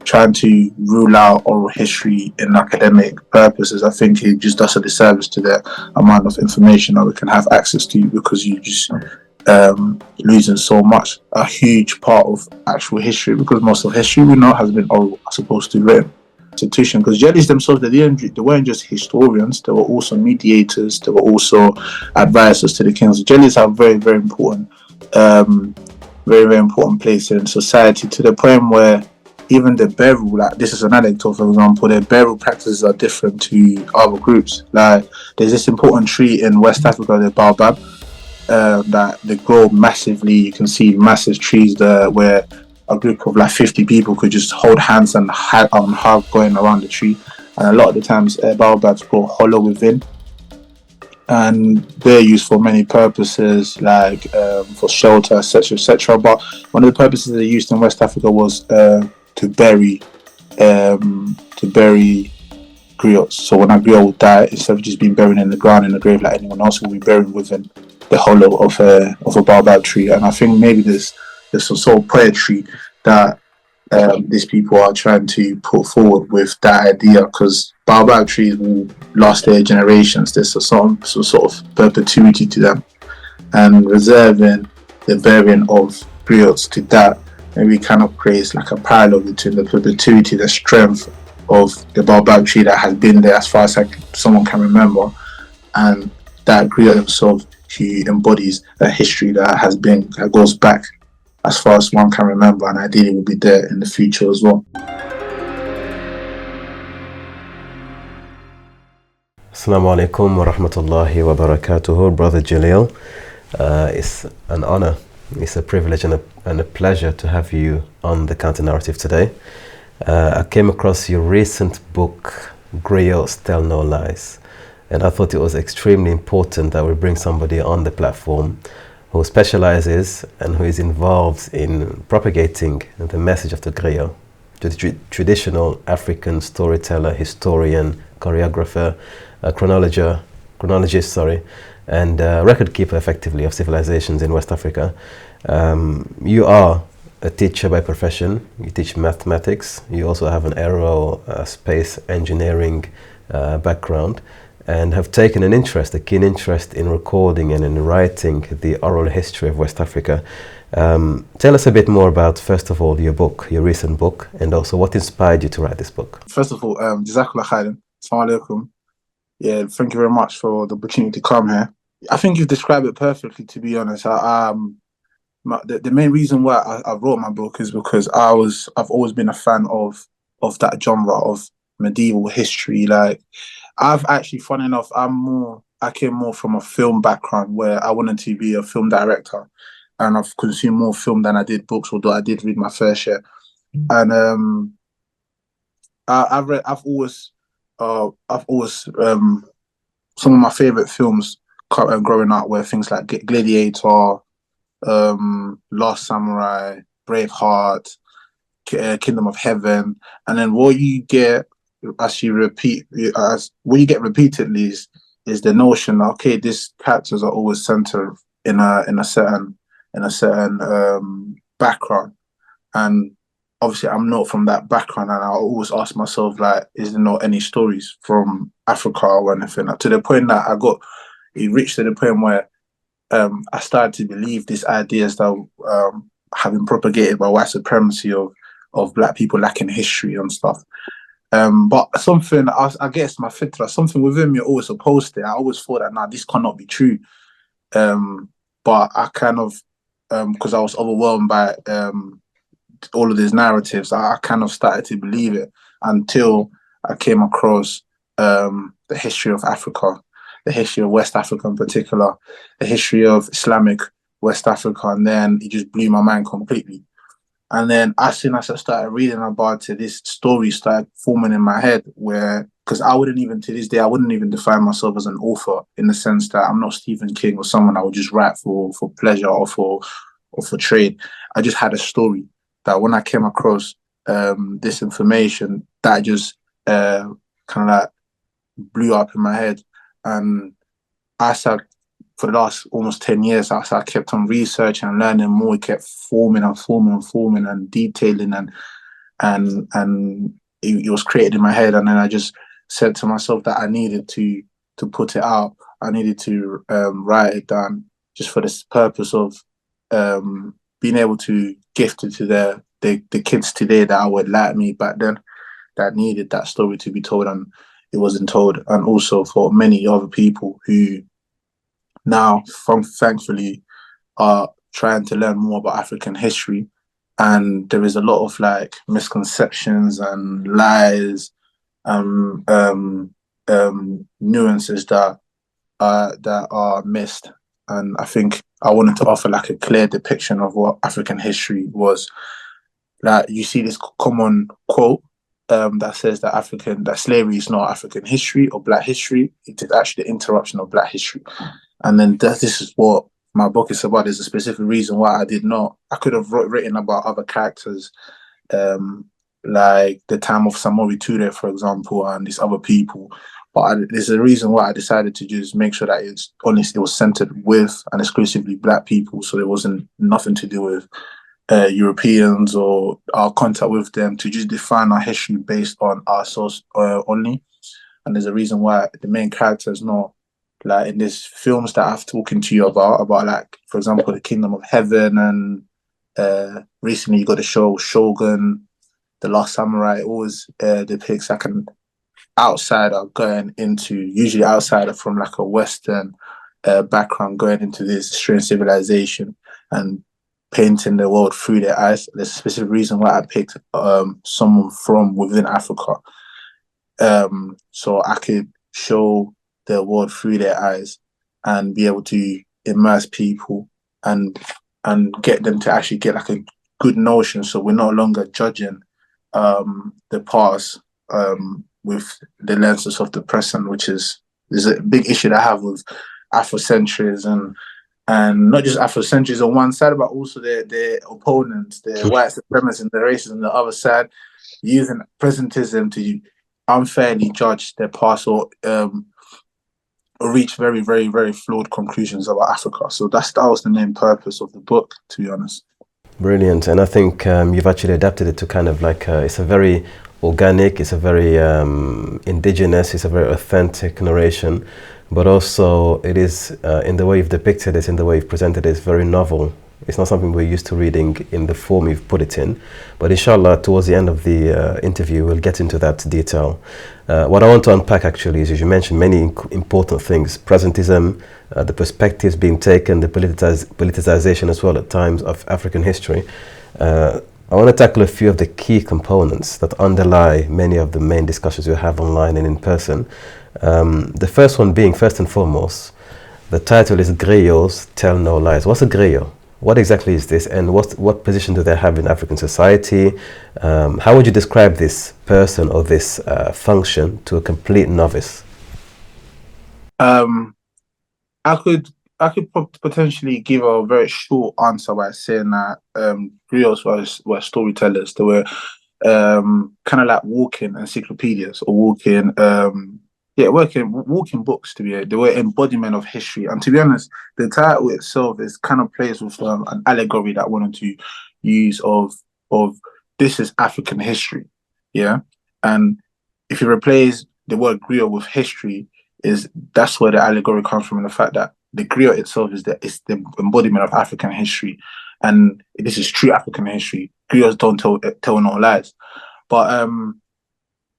trying to rule out oral history in academic purposes, I think it just does a disservice to the amount of information that we can have access to, because you just losing so much, a huge part of actual history, because most of history we know has been oral as opposed to written. Institution, because Jellies themselves, they weren't just historians, they were also mediators, they were also advisors to the kings. Jellies have very, very important place in society, to the point where even the burial, like this is an anecdote, for example, their burial practices are different to other groups. Like there's this important tree in West Africa, the baobab, that they grow massively. You can see massive trees there where a group of like 50 people could just hold hands and hug going around the tree. And a lot of the times baobabs grow hollow within, and they're used for many purposes, like for shelter, etc., etc. But one of the purposes they used in West Africa was to bury griots. So when a griot would die, instead of just being buried in the ground in the grave like anyone else, will be buried within the hollow of a baobab tree. And I think maybe there's some sort of poetry that these people are trying to put forward with that idea, because baobab trees will last their generations. There's some sort of perpetuity to them, and reserving the burying of griots to that maybe kind of creates like a parallel between the perpetuity, the strength of the baobab tree that has been there as far as someone can remember, and that griot himself, he embodies a history that goes back as far as one can remember, and ideally will be there in the future as well. Assalamu alaikum wa rahmatullahi wa barakatuhu, Brother Jalil. It's an honor, it's a privilege and a pleasure to have you on the CounterNarrative today. I came across your recent book, Griots Tell No Lies, and I thought it was extremely important that we bring somebody on the platform who specializes and who is involved in propagating the message of the griot, the traditional African storyteller, historian, choreographer, chronologist, and record keeper, effectively, of civilizations in West Africa. You are a teacher by profession. You teach mathematics. You also have an aerospace engineering background, and have taken a keen interest in recording and in writing the oral history of West Africa. Tell us a bit more about, first of all, your recent book, and also what inspired you to write this book. First of all, Jazakallah khairan. Assalamu alaikum. Yeah, thank you very much for the opportunity to come here. I think you've described it perfectly, to be honest. The main reason why I wrote my book is because I've always been a fan of that genre of medieval history. Like, I've actually, funny enough, I came more from a film background where I wanted to be a film director, and I've consumed more film than I did books, although I did read my fair share. And I've always some of my favorite films growing up were things like Gladiator, Last Samurai, Braveheart, Kingdom of Heaven, and then what you get repeatedly is the notion that, okay, these characters are always centered in a certain background, and obviously I'm not from that background, and I always ask myself, like, is there not any stories from Africa or anything? To the point that it reached to the point where I started to believe these ideas that have been propagated by white supremacy of black people lacking history and stuff. But something, I guess my fitra, something within me always opposed it. I always thought that, this cannot be true. But I kind of, because I was overwhelmed by all of these narratives, I kind of started to believe it until I came across the history of Africa, the history of West Africa in particular, the history of Islamic West Africa, and then it just blew my mind completely. And then as soon as I started reading about it, this story started forming in my head, because to this day, I wouldn't even define myself as an author, in the sense that I'm not Stephen King or someone I would just write for pleasure or for trade. I just had a story that when I came across this information, that just kind of like blew up in my head. And I started, for the last almost 10 years, I kept on researching and learning more. It kept forming and detailing, and and it was created in my head, and then I just said to myself that I needed to put it out. I needed to write it down just for this purpose of being able to gift it to the kids today that were like me back then, that needed that story to be told and it wasn't told, and also for many other people who now, thankfully, are trying to learn more about African history. And there is a lot of like misconceptions and lies, nuances that are missed. And I think I wanted to offer like a clear depiction of what African history was. Like you see this common quote that says that slavery is not African history or Black history. It is actually the interruption of Black history. And then this is what my book is about. There's a specific reason why I could have written about other characters, like the time of Samori Toure, for example, and these other people. But there's a reason why I decided to just make sure that it was centered with and exclusively Black people. So there wasn't nothing to do with Europeans or our contact with them, to just define our history based on our source only. And there's a reason why the main character is not like in these films that I've talking to you about like, for example, The Kingdom of Heaven, and recently you got the show Shogun, The Last Samurai. It always depicts like an outsider usually outsider from like a Western background, going into this strange civilization and painting the world through their eyes. There's a specific reason why I picked someone from within Africa, so I could show the world through their eyes and be able to immerse people and get them to actually get like a good notion. So we're no longer judging the past with the lenses of the present, which is a big issue that I have with Afrocentrism and not just Afrocentrism on one side, but also their opponents, the white supremacists and the racists on the other side, using presentism to unfairly judge their past or reach very, very, very flawed conclusions about Africa. So that was the main purpose of the book, to be honest. Brilliant. And I think you've actually adapted it to kind of like, it's a very organic, it's a very indigenous, it's a very authentic narration, but also it is, in the way you've depicted it, in the way you've presented it, it's very novel. It's not something we're used to reading in the form you've put it in. But inshallah, towards the end of the interview, we'll get into that detail. What I want to unpack actually is, as you mentioned, many important things. Presentism, the perspectives being taken, the politicization as well at times of African history. I want to tackle a few of the key components that underlie many of the main discussions you have online and in person. The first one being, first and foremost, the title is Griots Tell No Lies. What's a griot? What exactly is this, and what position do they have in African society? How would you describe this person or this function to a complete novice? I could potentially give a very short answer by saying that griots were storytellers. They were kind of like walking encyclopedias or walking books. They were embodiment of history. And to be honest, the title itself is kind of plays with an allegory that I wanted to use of this is African history, yeah. And if you replace the word griot with history, that's where the allegory comes from, and the fact that the griot itself is the embodiment of African history, and this is true African history. Griots don't tell no lies. But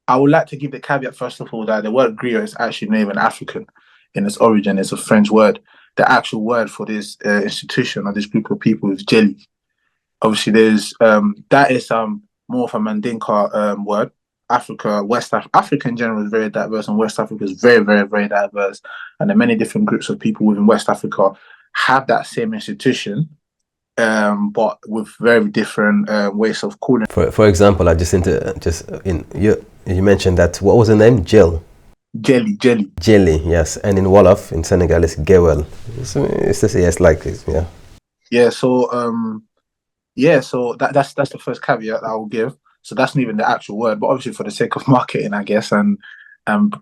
I would like to give the caveat, first of all, that the word griot is actually not even African in its origin. It's a French word. The actual word for this institution or this group of people is Jelli. Obviously, there's that is more of a Mandinka word. Africa in general is very diverse, and West Africa is very, very, very diverse. And the many different groups of people within West Africa have that same institution, but with very different ways of calling. For example, you mentioned that, what was the name? Jelli, yes. And in Wolof, in Senegal, it's Gewel. It's like this, yeah. Yeah, so that's the first caveat that I will give. So that's not even the actual word, but obviously for the sake of marketing, I guess, and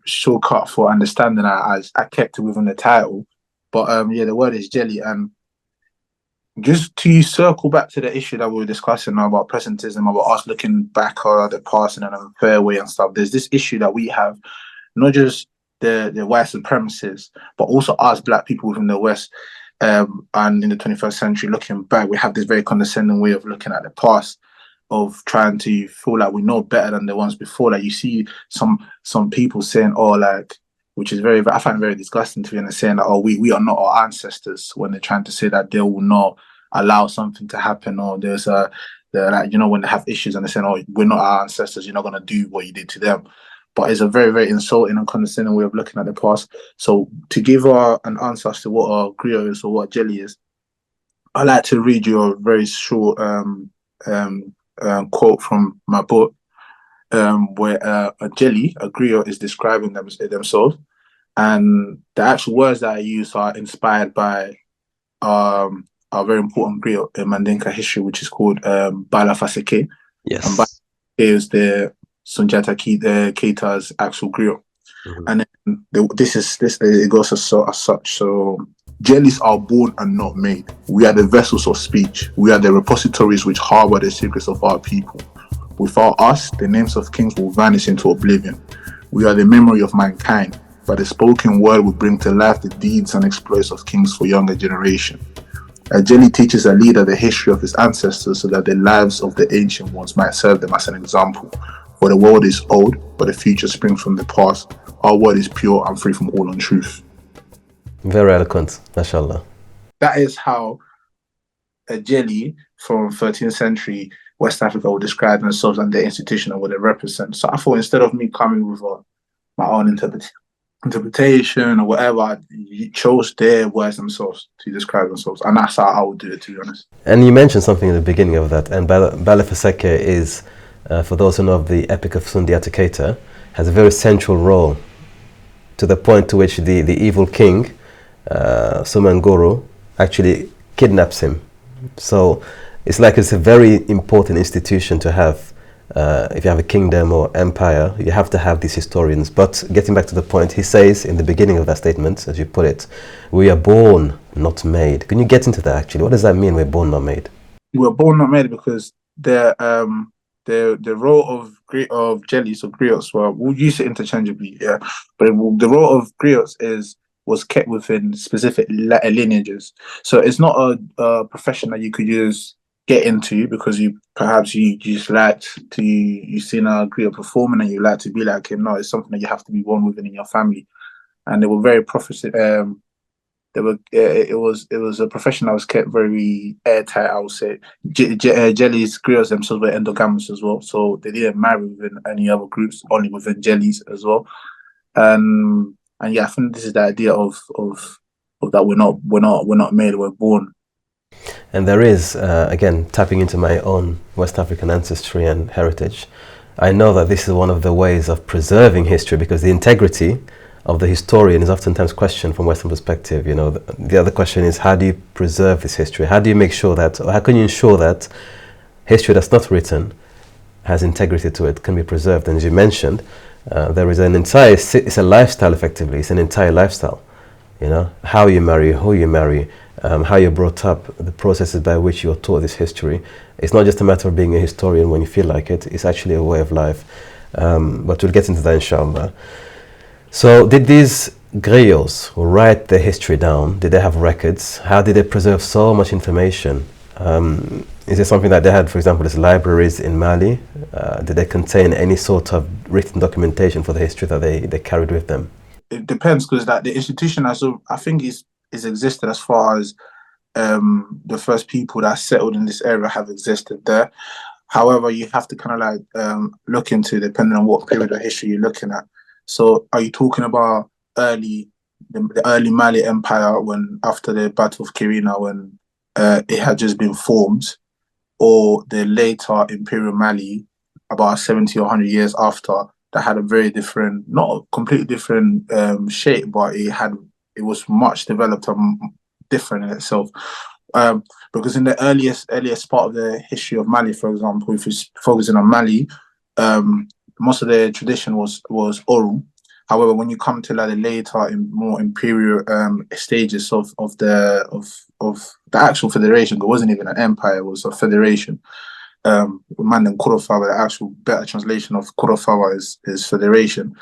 shortcut for understanding, I kept it within the title. But the word is Jelli, and just to circle back to the issue that we were discussing now about presentism, about us looking back at the past in an unfair way and stuff. There's this issue that we have, not just the white supremacists, but also us black people within the West, and in the 21st century, looking back, we have this very condescending way of looking at the past, of trying to feel like we know better than the ones before. Like you see some people saying, "Oh, like," which is very, I find very disgusting to be honest, saying that, "Oh, we are not our ancestors," when they're trying to say that they will not allow something to happen, or there's a, like, you know, when they have issues and they're saying, "Oh, we're not our ancestors, you're not gonna do what you did to them." But it's a very, very insulting and condescending way of looking at the past. So to give an answer as to what a griot is or what Jelli is, I like to read you a very short quote from my book, where a Jelli, a griot, is describing themselves, and the actual words that I use are inspired by a very important griot in Mandinka history, which is called Bala Faseke. And Bala Yes. is the Sunjata Keita's actual griot. And then it goes as such. So jellies are born and not made. We are the vessels of speech. We are the repositories which harbor the secrets of our people. Without us, the names of kings will vanish into oblivion. We are the memory of mankind, but the spoken word will bring to life the deeds and exploits of kings for younger generation. A jelly teaches a leader the history of his ancestors so that the lives of the ancient ones might serve them as an example. For the world is old, but the future springs from the past. Our word is pure and free from all untruth. Very eloquent, mashallah. That is how a jelly from 13th century West Africa would describe themselves and their institution and what they represent. So I thought, instead of me coming with my own interpretation or whatever, you chose their words themselves to describe themselves. And that's how I would do it, to be honest. And you mentioned something at the beginning of that, and Bala Faseke is, for those who know of the Epic of Sundiata Keita, has a very central role, to the point to which the evil king, Sumanguru, actually kidnaps him. So it's like it's a very important institution to have. If you have a kingdom or empire, you have to have these historians. But getting back to the point, he says in the beginning of that statement, as you put it, we are born, not made. Can you get into that actually? What does that mean, we're born, not made? We're born, not made, because the role of jellies or griots, well, we'll use it interchangeably, yeah. But the role of griots was kept within specific lineages. So it's not a profession that you could use get into because you just liked to, you've seen a griot performing and you like to be like him. No, it's something that you have to be born within in your family. And they were very it was a profession that was kept very airtight, I would say. Jellies, griots themselves were endogamous as well, so they didn't marry within any other groups, only within jellies as well. And yeah, I think this is the idea of that we're not made, we're born. And there is, again, tapping into my own West African ancestry and heritage, I know that this is one of the ways of preserving history, because the integrity of the historian is oftentimes questioned from Western perspective. You know, the other question is, how do you preserve this history? How do you make sure that, or how can you ensure that history that's not written has integrity to it, can be preserved? And as you mentioned, there is it's a lifestyle effectively, it's an entire lifestyle. You know, how you marry, who you marry, how you're brought up, the processes by which you're taught this history. It's not just a matter of being a historian when you feel like it, it's actually a way of life. But we'll get into that inshallah. So did these griots write their history down? Did they have records? How did they preserve so much information? Is it something that they had, for example, as libraries in Mali? Did they contain any sort of written documentation for the history that they carried with them? It depends, because like the institution I think is existed as far as the first people that settled in this area have existed there. However, you have to kind of like look into, depending on what period of history you're looking at. So are you talking about the early Mali Empire, when after the Battle of Kirina, when it had just been formed, or the later Imperial Mali about 70 or 100 years after, that had a very different, not a completely different shape, but it was much developed and different in itself. Because in the earliest part of the history of Mali, for example, if you're focusing on Mali, most of the tradition was oral, However, when you come to like the later, more imperial stages of the actual federation, it wasn't even an empire; it was a federation. Mali and Kora, the actual better translation of Kora is federation.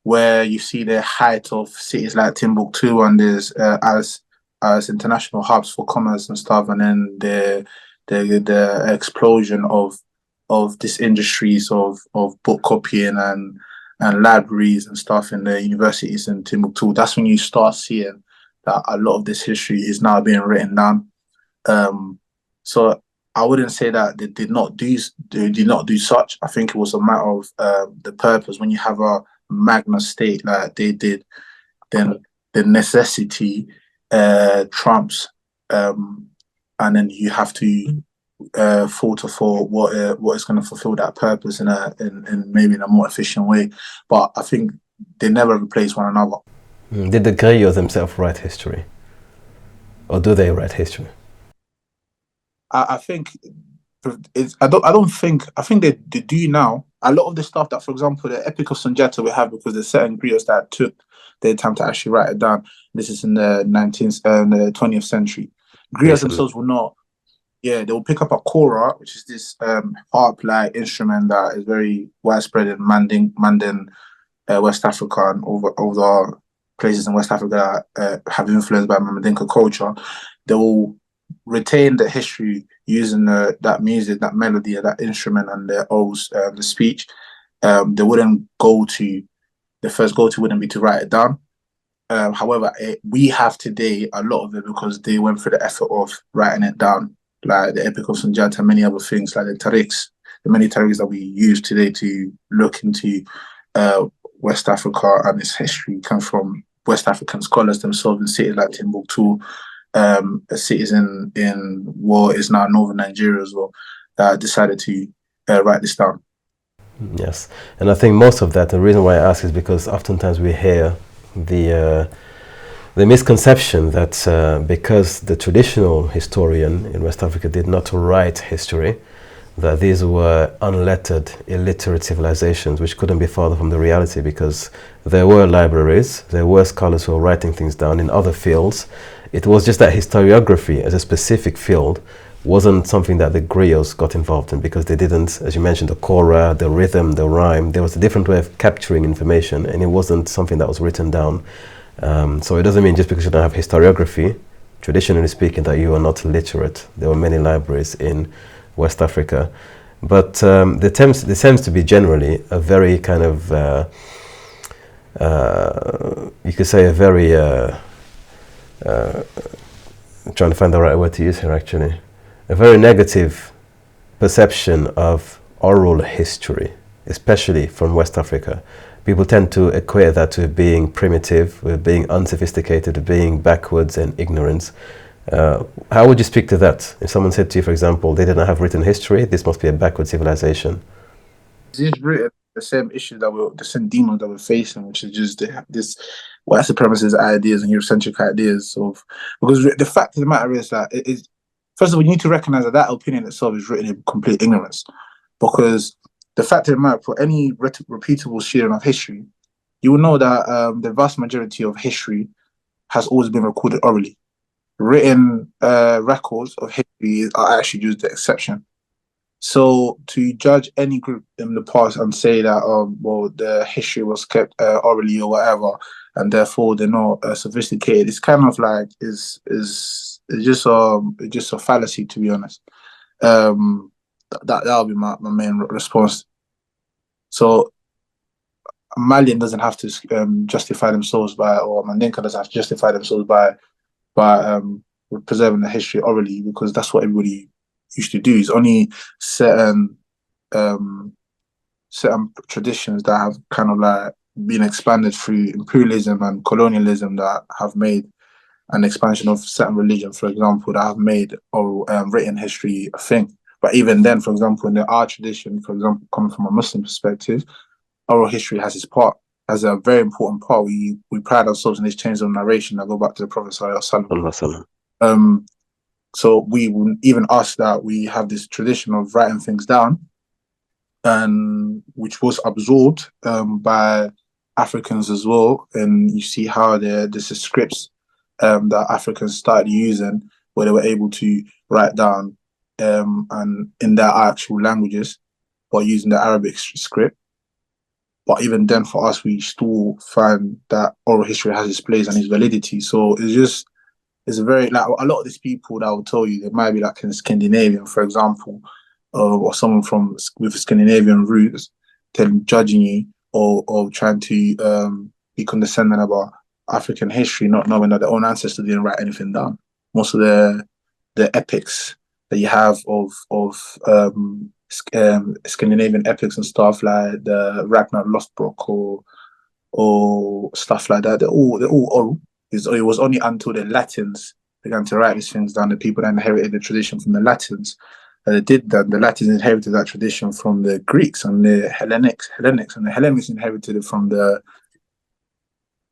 Where you see the height of cities like Timbuktu, and there's as international hubs for commerce and stuff, and then the explosion of these industries of book copying and libraries and stuff in the universities in Timbuktu. That's when you start seeing that a lot of this history is now being written down. So I wouldn't say that they did not do such. I think it was a matter of the purpose. When you have a magna state like they did, then the necessity trumps, and then you have to falter for what is going to fulfill that purpose in maybe in a more efficient way. But I think they never replace one another. Did the Griots themselves write history, or do they write history? I think it's. I think they do now. A lot of the stuff that, for example, the Epic of Sunjata we have, because there's certain griots that took their time to actually write it down. This is in the 20th century. Griots themselves will not. Yeah, they will pick up a kora, which is this harp-like instrument that is very widespread in Mandin, West Africa, and over the places in West Africa that have influenced by Mandinka culture. They will retain the history using that music, that melody, that instrument, and the speech. They wouldn't the first go-to wouldn't be to write it down. However, we have today a lot of it because they went through the effort of writing it down, like the Epic of Sunjata and many other things, like the many tariqs that we use today to look into West Africa and its history come from West African scholars themselves in cities like Timbuktu, cities in what is now northern Nigeria as well, that decided to write this down. Yes, and I think most of that, the reason why I ask is because oftentimes we hear the misconception that because the traditional historian in West Africa did not write history, that these were unlettered, illiterate civilizations, which couldn't be farther from the reality, because there were libraries, there were scholars who were writing things down in other fields. It was just that historiography as a specific field wasn't something that the griots got involved in, because they didn't, as you mentioned, the kora, the rhythm, the rhyme. There was a different way of capturing information, and it wasn't something that was written down. So it doesn't mean just because you don't have historiography, traditionally speaking, that you are not literate. There were many libraries in West Africa, but there tends to be generally a very kind of, you could say a very, I'm trying to find the right word to use here actually, a very negative perception of oral history, especially from West Africa. People tend to equate that to being primitive, with being unsophisticated, with being backwards and ignorance. How would you speak to that? If someone said to you, for example, they didn't have written history, this must be a backward civilization. This is written the same issue the same demons that we're facing, which is just this white supremacist ideas and Eurocentric ideas because the fact of the matter is that it is, first of all, you need to recognize that opinion itself is written in complete ignorance, because the fact of the matter, for any repeatable student of history, you will know that the vast majority of history has always been recorded orally. Written records of history are actually just the exception. So to judge any group in the past and say that well, the history was kept orally or whatever, and therefore they're not sophisticated, it's kind of like is just a fallacy, to be honest. That'll be my main response. So Malian doesn't have to justify themselves by, or Mandinka doesn't have to justify themselves by preserving the history orally, because that's what everybody used to do. It's only certain traditions that have kind of like been expanded through imperialism and colonialism that have made an expansion of certain religion, for example, that have made oral written history a thing. But even then, for example, in our tradition, for example, coming from a Muslim perspective, oral history has its part, has a very important part. We pride ourselves in this chains of narration that go back to the Prophet Sallallahu. So we even ask that we have this tradition of writing things down, and which was absorbed by Africans as well, and you see how there's the scripts that Africans started using, where they were able to write down and in their actual languages, while using the Arabic script. But even then, for us, we still find that oral history has its place and its validity. So it's a very, like, a lot of these people that will tell you they might be like in Scandinavian, for example, or someone from with Scandinavian roots, judging you or trying to be condescending about African history, not knowing that their own ancestors didn't write anything down. Most of the epics that you have of Scandinavian epics and stuff like the Ragnar Lothbrok or stuff like that, they're all oral. It was only until the Latins began to write these things down, the people that inherited the tradition from the Latins, they did that. The Latins inherited that tradition from the Greeks and the Hellenics, and the Hellenics inherited it from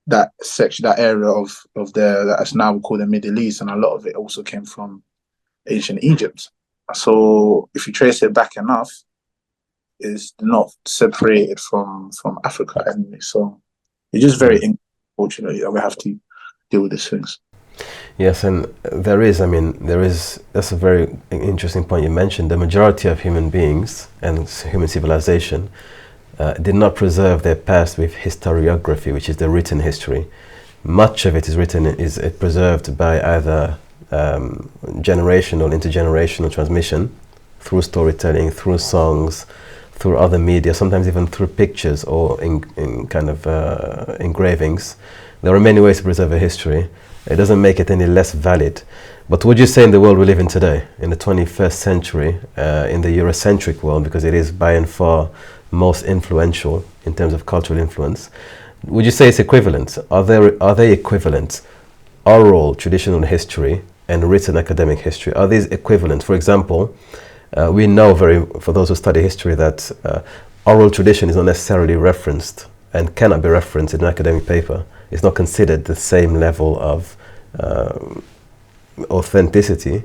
that section, that area of that's now called the Middle East, and a lot of it also came from ancient Egypt. So if you trace it back enough, it's not separated from Africa anyway. So it's just very unfortunately that we have to deal with these things. Yes, and that's a very interesting point you mentioned. The majority of human beings and human civilization did not preserve their past with historiography, which is the written history. Much of it is preserved by either generational, intergenerational transmission through storytelling, through songs, through other media, sometimes even through pictures or in kind of engravings. There are many ways to preserve a history. It doesn't make it any less valid. But would you say in the world we live in today, in the 21st century, in the Eurocentric world, because it is by and far most influential in terms of cultural influence, would you say it's equivalent? Are they equivalent? Oral traditional history and written academic history, are these equivalent? For example, we know for those who study history that oral tradition is not necessarily referenced and cannot be referenced in an academic paper. It's not considered the same level of authenticity.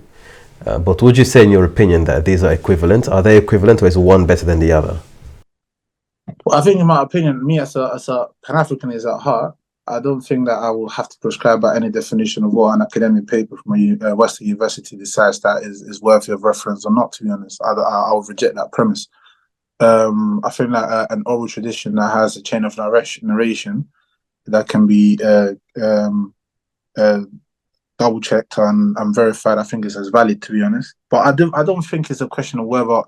But would you say, in your opinion, that these are equivalent? Are they equivalent, or is one better than the other? Well, I think, in my opinion, me as a Pan-Africanist at heart, I don't think that I will have to prescribe by any definition of what an academic paper from a Western university decides that is worthy of reference or not. To be honest, I would reject that premise. I think that an oral tradition that has a chain of narration that can be double checked and verified, I think is as valid, to be honest. But I don't think it's a question of whether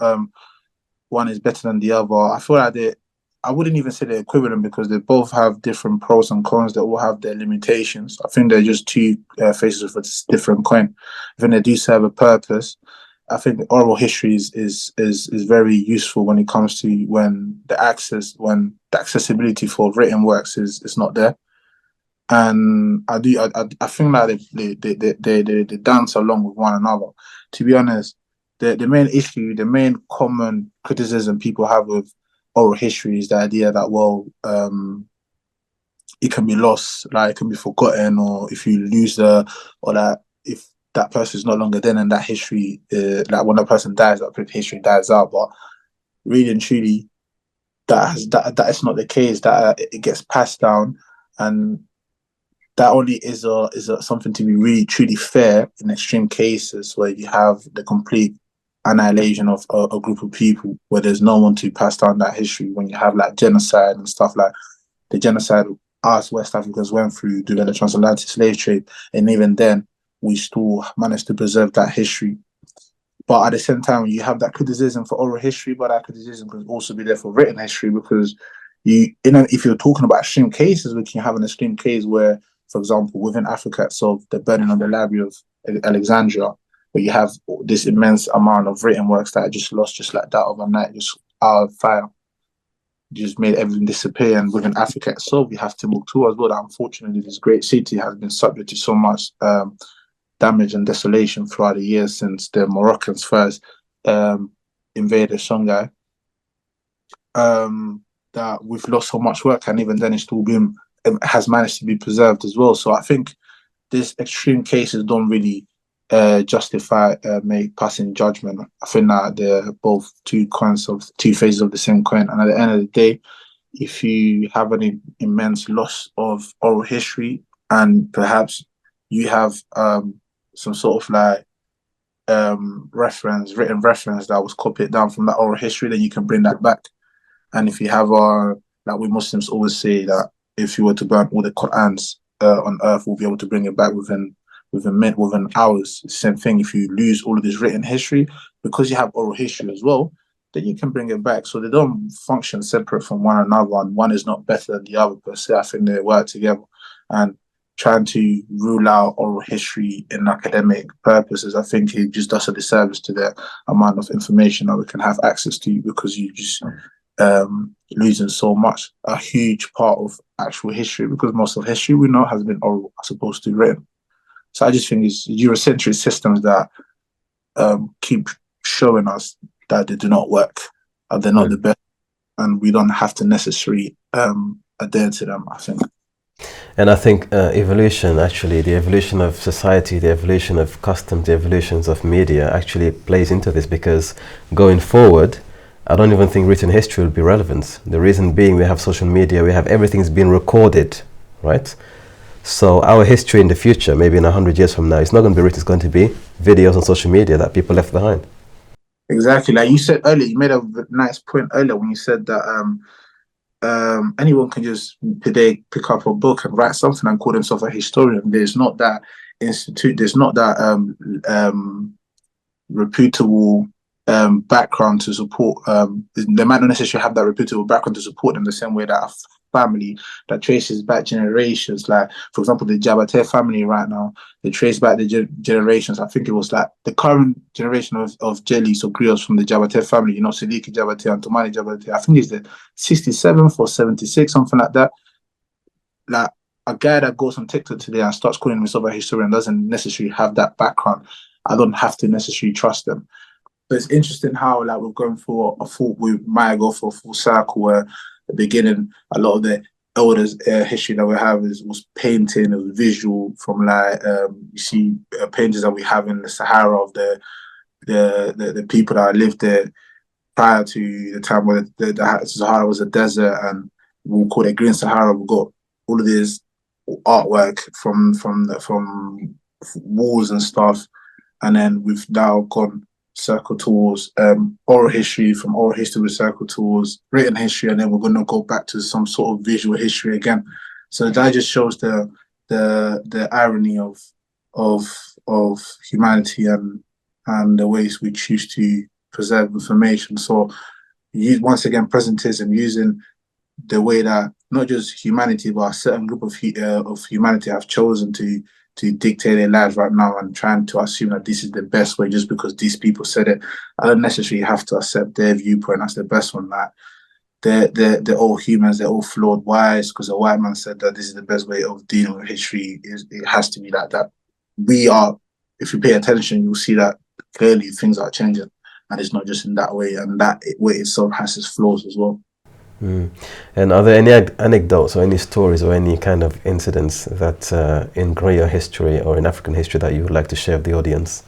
one is better than the other. I feel like I wouldn't even say they're equivalent, because they both have different pros and cons. They all have their limitations. I think they're just two faces of a different coin. I think they do serve a purpose. I think oral history is very useful when it comes to when the accessibility for written works is not there. And I think that they dance along with one another. To be honest, the main common criticism people have with oral history is the idea that it can be lost, like it can be forgotten, or if you lose or that if that person is no longer then, and that history, like when a person dies, that history dies out. But really and truly, that is not the case. That it gets passed down, and that only is something to be really truly fair in extreme cases where you have the complete annihilation of a group of people, where there's no one to pass down that history. When you have like genocide and stuff, like the genocide us West Africans went through during the transatlantic slave trade, and even then we still managed to preserve that history. But at the same time, you have that criticism for oral history, but that criticism can also be there for written history, because if you're talking about extreme cases, we can have an extreme case where, for example, within Africa itself, the burning of the Library of Alexandria, where you have this immense amount of written works that are just lost just like that overnight, just out of fire, just made everything disappear. And within Africa itself, you have Timbuktu as well, that unfortunately this great city has been subject to so much damage and desolation throughout the years since the Moroccans first invaded Songhai, that we've lost so much work, and even then it has managed to be preserved as well. So I think these extreme cases don't really justify passing judgment. I think that they're both two faces of the same coin, and at the end of the day, if you have an immense loss of oral history, and perhaps you have some sort of like written reference that was copied down from that oral history, then you can bring that back. And if you have like we Muslims always say that if you were to burn all the Qur'ans on earth, we'll be able to bring it back within hours. Same thing. If you lose all of this written history, because you have oral history as well, then you can bring it back. So they don't function separate from one another, and one is not better than the other per se. I think they work together. And trying to rule out oral history in academic purposes, I think it just does a disservice to the amount of information that we can have access to, because you just losing so much, a huge part of actual history, because most of history we know has been oral as opposed to written. So I just think it's Eurocentric systems that keep showing us that they do not work, and they're not the best, and we don't have to necessarily adhere to them, I think. And I think evolution, actually, the evolution of society, the evolution of customs, the evolutions of media actually plays into this, because going forward, I don't even think written history will be relevant. The reason being, we have social media, we have everything's been recorded, right? So our history in the future, maybe in 100 years from now, it's not going to be written, it's going to be videos on social media that people left behind. Exactly. Like you said earlier, you made a nice point earlier when you said that anyone can just today pick up a book and write something and call themselves a historian. There's not that institute, there's not that reputable background to support. They might not necessarily have that reputable background to support them the same way that a family that traces back generations, like for example the Jabate family right now, they trace back the generations. I think it was like the current generation of Jelli, so Griots from the Jabate family, you know, Sidiki Jabate and Tomani Jabate, I think it's the 67th or 76, something like that. Like a guy that goes on TikTok today and starts calling himself a historian doesn't necessarily have that background. I don't have to necessarily trust them. But it's interesting how like we're going for we might go for a full cycle where at the beginning a lot of the elders history that we have was painting, it was visual from like you see paintings that we have in the Sahara of the people that lived there prior to the time where the Sahara was a desert, and we'll call it Green Sahara. We've got all of this artwork from walls and stuff, and then we've now gone circle towards oral history. From oral history we circle towards written history, and then we're going to go back to some sort of visual history again. So that just shows the irony of humanity and the ways we choose to preserve information. So once again, presentism, using the way that not just humanity but a certain group of humanity have chosen to dictate their lives right now, and trying to assume that this is the best way just because these people said it. I don't necessarily have to accept their viewpoint as the best one. Like they're all humans, they're all flawed. Why? It's because a white man said that this is the best way of dealing with history. It has to be like that. We are, if you pay attention, you'll see that clearly things are changing, and it's not just in that way, and that way itself has its flaws as well. Mm. And are there any anecdotes or any stories or any kind of incidents that in Griot history or in African history that you would like to share with the audience?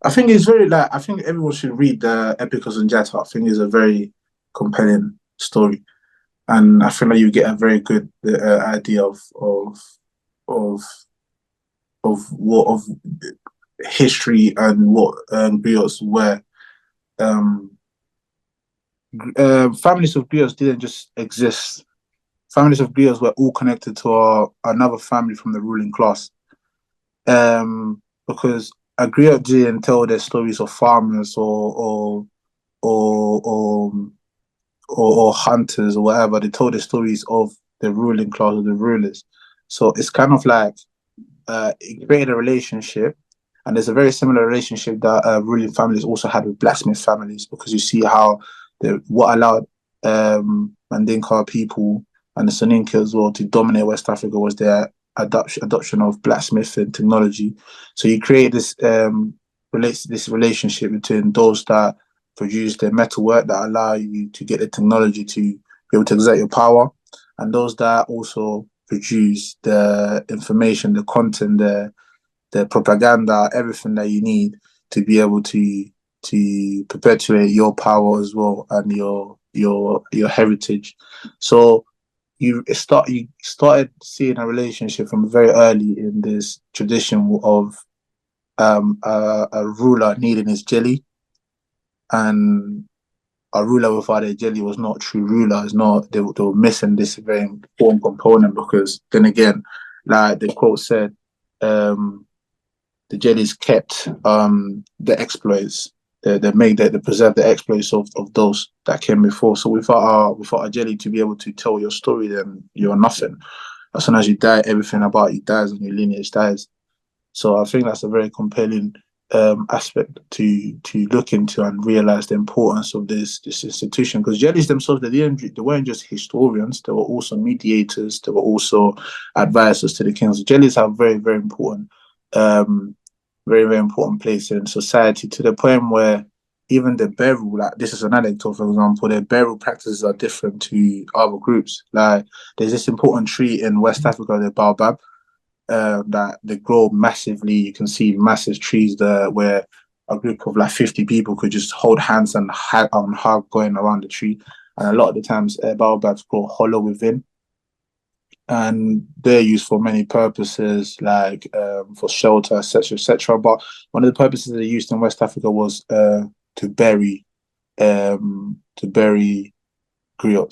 I think it's very I think everyone should read the Epic of Sunjata. I think it's a very compelling story, and I feel like you get a very good idea of what of history and what griots were. Families of griots didn't just exist. Families of griots were all connected to another family from the ruling class. Because a griot didn't tell their stories of farmers or hunters or whatever. They told the stories of the ruling class, or the rulers. So it's kind of like it created a relationship, and there's a very similar relationship that ruling families also had with blacksmith families, because you see how what allowed Mandinka people and the Soninke as well to dominate West Africa was their adoption of blacksmithing technology. So you create this relationship between those that produce the metalwork that allow you to get the technology to be able to exert your power, and those that also produce the information, the content, the propaganda, everything that you need to be able to perpetuate your power as well, and your heritage. So you started seeing a relationship from very early in this tradition of a ruler needing his Jelli, and a ruler without a Jelli was not a true ruler. It's not, they were missing this very important component, because then again, like the quote said, the Jellies kept the exploits. They preserve the exploits of those that came before. So without a Jelli to be able to tell your story, then you're nothing. As soon as you die, everything about you dies and your lineage dies. So I think that's a very compelling aspect to look into and realize the importance of this institution. Because Jellies themselves, they weren't just historians; they were also mediators. They were also advisors to the kings. Jellies have very, very important, very, very important place in society, to the point where even the burial, like this is an anecdote, for example, their burial practices are different to other groups. Like there's this important tree in West Africa, the baobab, that they grow massively. You can see massive trees there where a group of like 50 people could just hold hands and hug going around the tree. And a lot of the times, baobabs grow hollow within, and they're used for many purposes, like for shelter, etc., etc. But one of the purposes they used in West Africa was to bury griots.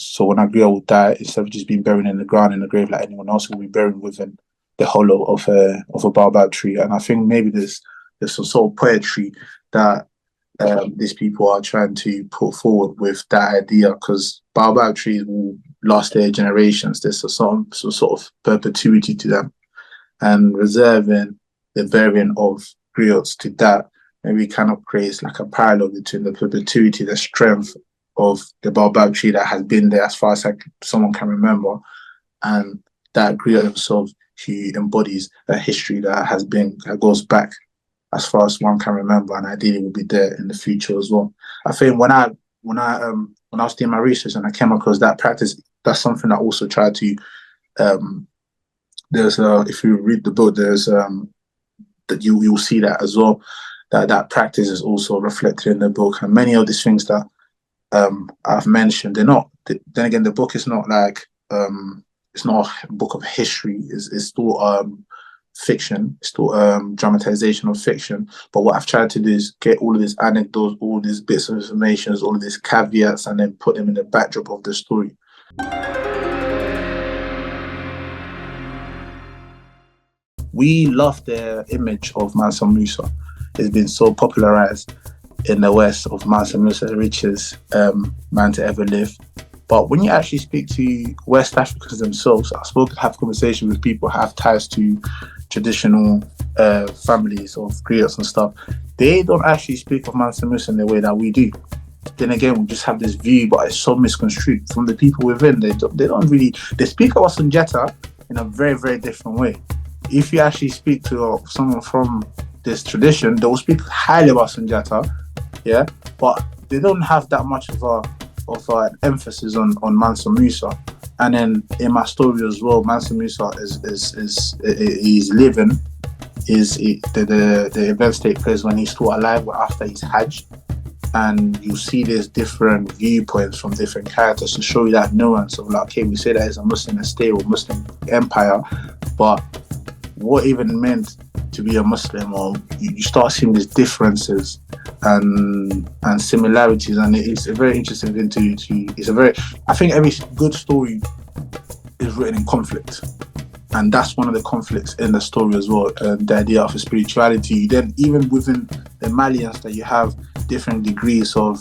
So when a griot would die, instead of just being buried in the ground in the grave like anyone else, would be buried within the hollow of a baobab tree. And I think maybe there's some sort of poetry that these people are trying to put forward with that idea, because baobab trees will last their generations. There's some sort of perpetuity to them, and reserving the burying of griots to that maybe kind of creates like a parallel between the perpetuity, the strength of the baobab tree that has been there as far as someone can remember, and that griot himself, he embodies a history that goes back as far as one can remember, and ideally will be there in the future as well. I think when I was doing my research and I came across that practice, that's something I also tried to. If you read the book, there's that you'll see that as well. That practice is also reflected in the book, and many of these things that I've mentioned, they're not. Then again, the book is not like it's not a book of history. It's still fiction. It's still dramatization of fiction. But what I've tried to do is get all of these anecdotes, all these bits of information, all of these caveats, and then put them in the backdrop of the story. We love the image of Mansa Musa. It's been so popularized in the West of Mansa Musa, the richest man to ever live. But when you actually speak to West Africans themselves, have conversations with people who have ties to traditional families of griots and stuff, they don't actually speak of Mansa Musa in the way that we do. Then again, we just have this view, but it's so misconstrued from the people within. They speak of Sunjata in a very, very different way. If you actually speak to someone from this tradition, they will speak highly about Sunjata, yeah, but they don't have that much of an emphasis on Mansa Musa. And then in my story as well, Mansa Musa he's living. The events take place when he's still alive or after his Hajj, and you see there's different viewpoints from different characters to show you that nuance of like, okay, we say that it's a Muslim estate or Muslim empire, but what even meant to be a Muslim, or you start seeing these differences and similarities, and it's a very interesting thing to I think every good story is written in conflict, and that's one of the conflicts in the story as well. The idea of a spirituality. Then even within the Malians, that you have different degrees of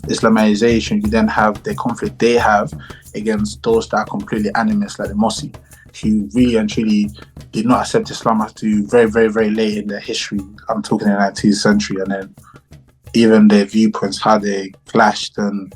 Islamization, you then have the conflict they have against those that are completely animist, like the Mossi, who really and truly did not accept Islam until very, very, very late in their history. I'm talking in the 19th century, and then even their viewpoints, how they clashed. And